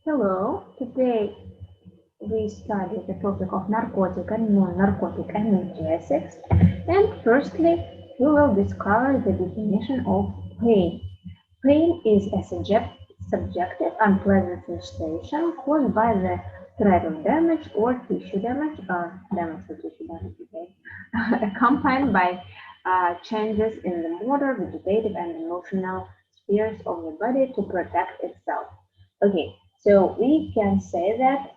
Hello, today we study the topic of narcotic and non-narcotic analgesics. And firstly, we will discover the definition of pain. Pain is a subjective, unpleasant sensation caused by the threat of damage or tissue damage, or damage to tissue damage, okay, accompanied by changes in the motor, vegetative, and emotional spheres of the body to protect itself. Okay, so we can say that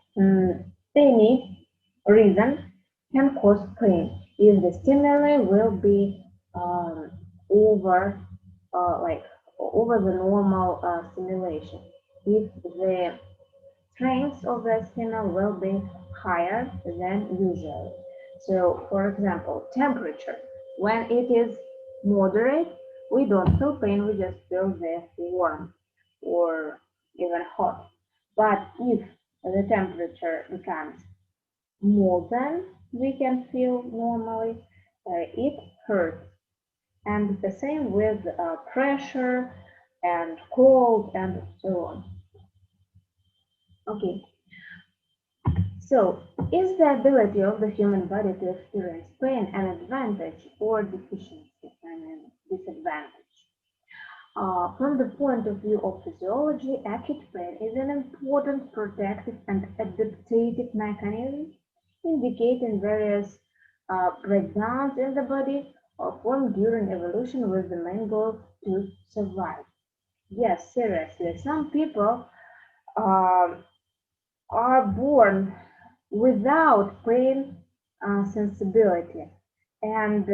any reason can cause pain if the stimuli will be um, over like over the normal stimulation. If the strength of the stimuli will be higher than usual. So, for example, temperature. When it is moderate, we don't feel pain, we just feel the warm or even hot. But if the temperature becomes more than we can feel normally, it hurts. And the same with pressure and cold and so on. Okay, so is the ability of the human body to experience pain an advantage or deficiency, and disadvantage? From the point of view of physiology, acute pain is an important protective and adaptive mechanism indicating various breakdowns in the body formed during evolution with the main goal to survive. Yes, seriously, some people um are born without pain sensibility, and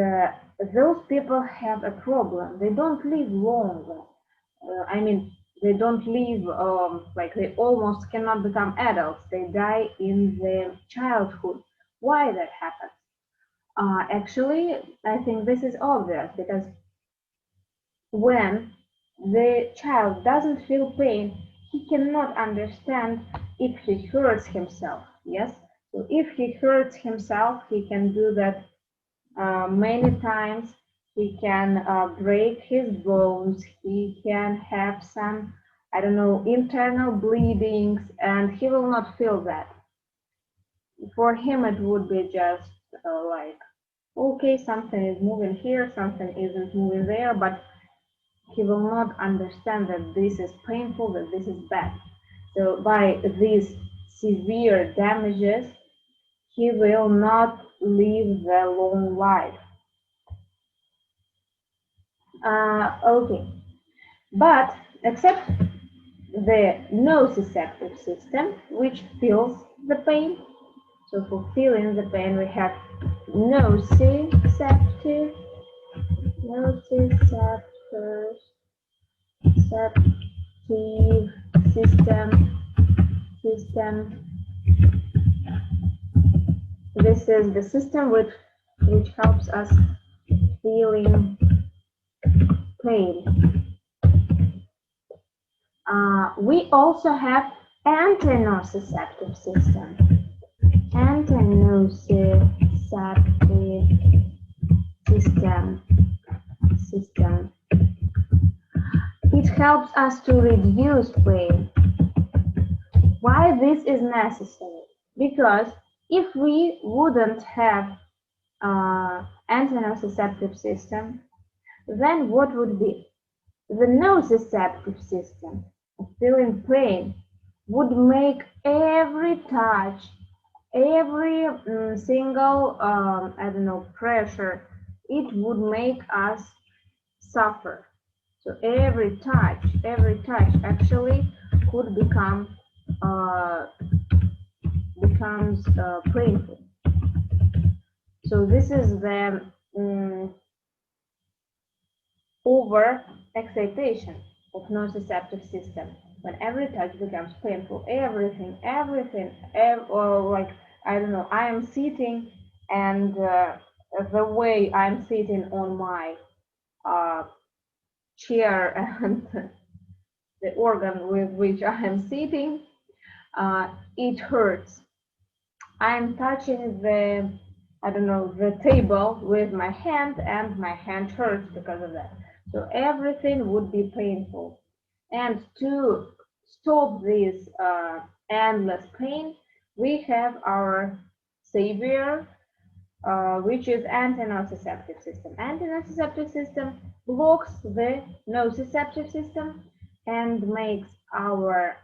those people have a problem. They don't live long. I mean, they don't live like they almost cannot become adults. They die in their childhood. Why that happens? Actually, I think this is obvious because when the child doesn't feel pain, he cannot understand if he hurts himself. Yes? So if he hurts himself, he can do that many times. He can break his bones. He can have some, I don't know, internal bleedings, and he will not feel that. For him, it would be just like, okay, something is moving here, something isn't moving there, but he will not understand that this is painful, that this is bad. So by these severe damages, he will not live the long life. Okay, but except the nociceptive system, which feels the pain. So for feeling the pain, we have nociceptive, nociceptive system. This is the system which helps us feeling pain. We also have antinociceptive system. Antinociceptive system. It helps us to reduce pain. Why this is necessary? Because if we wouldn't have antinociceptive system, then what would be? The nociceptive system, feeling pain, would make every touch, every single, I don't know, pressure, it would make us suffer. So every touch actually could becomes painful. So this is the over excitation of nociceptive system. When every touch becomes painful, everything, or like, I don't know, I am sitting and the way I'm sitting on my chair and the organ with which I am sitting, it hurts. I'm touching the, I don't know, the table with my hand, and my hand hurts because of that. So everything would be painful. And to stop this endless pain, we have our savior, which is anti-nociceptive system. Anti-nociceptive system blocks the nociceptive system and makes our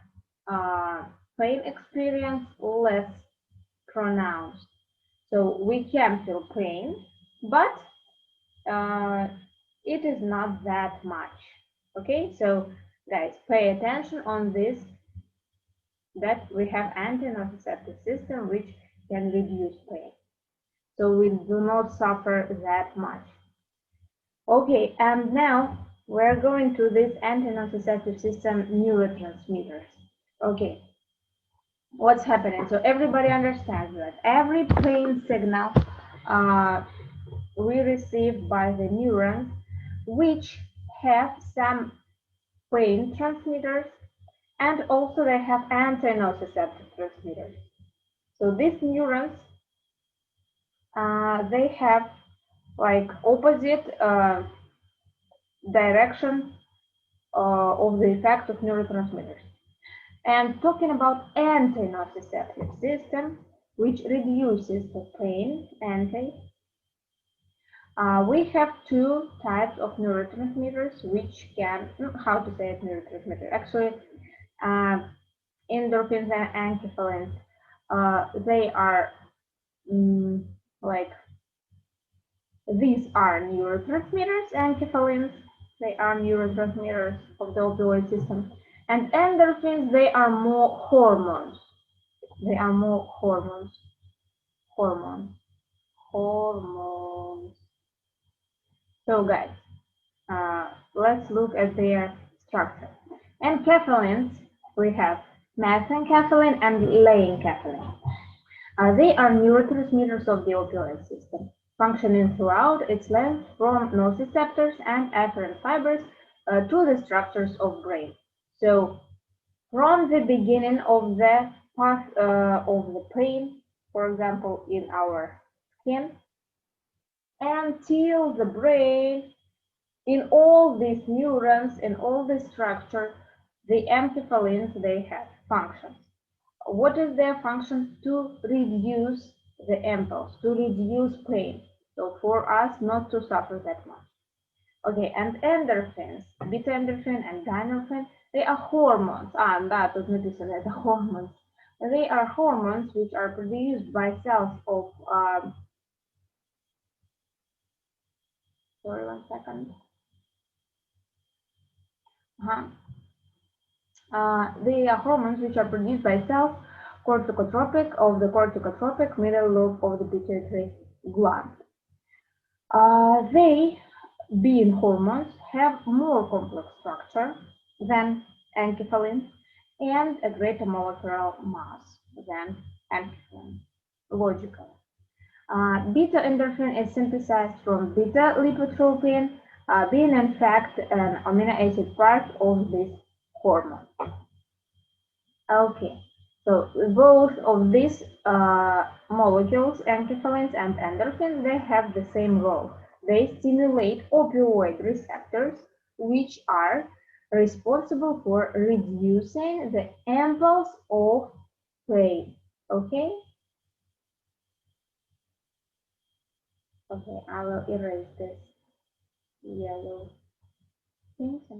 uh, pain experience less pronounced. So we can feel pain, but it is not that much. Okay, so guys, pay attention on this, that we have anti-nociceptive system which can reduce pain. So we do not suffer that much. Okay, and now we're going to this anti-nociceptive system neurotransmitters. Okay, what's happening? So everybody understands that every pain signal we receive by the neurons, which have some pain transmitters, and also they have anti-nociceptive transmitters. So these neurons, they have like opposite direction of the effect of neurotransmitters. And talking about anti-nociceptive system, which reduces the pain, we have two types of neurotransmitters which can, how to say it, neurotransmitter, actually, endorphins and enkephalins. They are like, these are neurotransmitters, enkephalins, they are neurotransmitters of the opioid system. And endorphins, they are more hormones. They are more hormones. Hormones. So guys, let's look at their structure. Enkephalins, we have methenkephalin and laenkephalin. They are neurotransmitters of the opioid system, functioning throughout its length from nociceptors and afferent fibers to the structures of brain. So from the beginning of the path of the pain, for example, in our skin, until the brain, in all these neurons, in all this structure, the enkephalins, they have functions. What is their function? To reduce the impulse, to reduce pain. So for us not to suffer that much. Okay, and endorphins, beta endorphin and dynorphin, they are hormones. Да, тут написано, это hormones. They are hormones which are produced by cells of, sorry, 1 second. They are hormones which are produced by cells corticotropic of the corticotropic middle lobe of the pituitary gland. They, being hormones, have more complex structure than enkephalins and a greater molecular mass than enkephalin, logically. Beta endorphin is synthesized from beta lipotropin, being in fact an amino acid part of this hormone. Okay, so both of these molecules, enkephalins and endorphins, they have the same role. They stimulate opioid receptors, which are responsible for reducing the impulse of pain. Okay? Okay, I will erase this yellow things and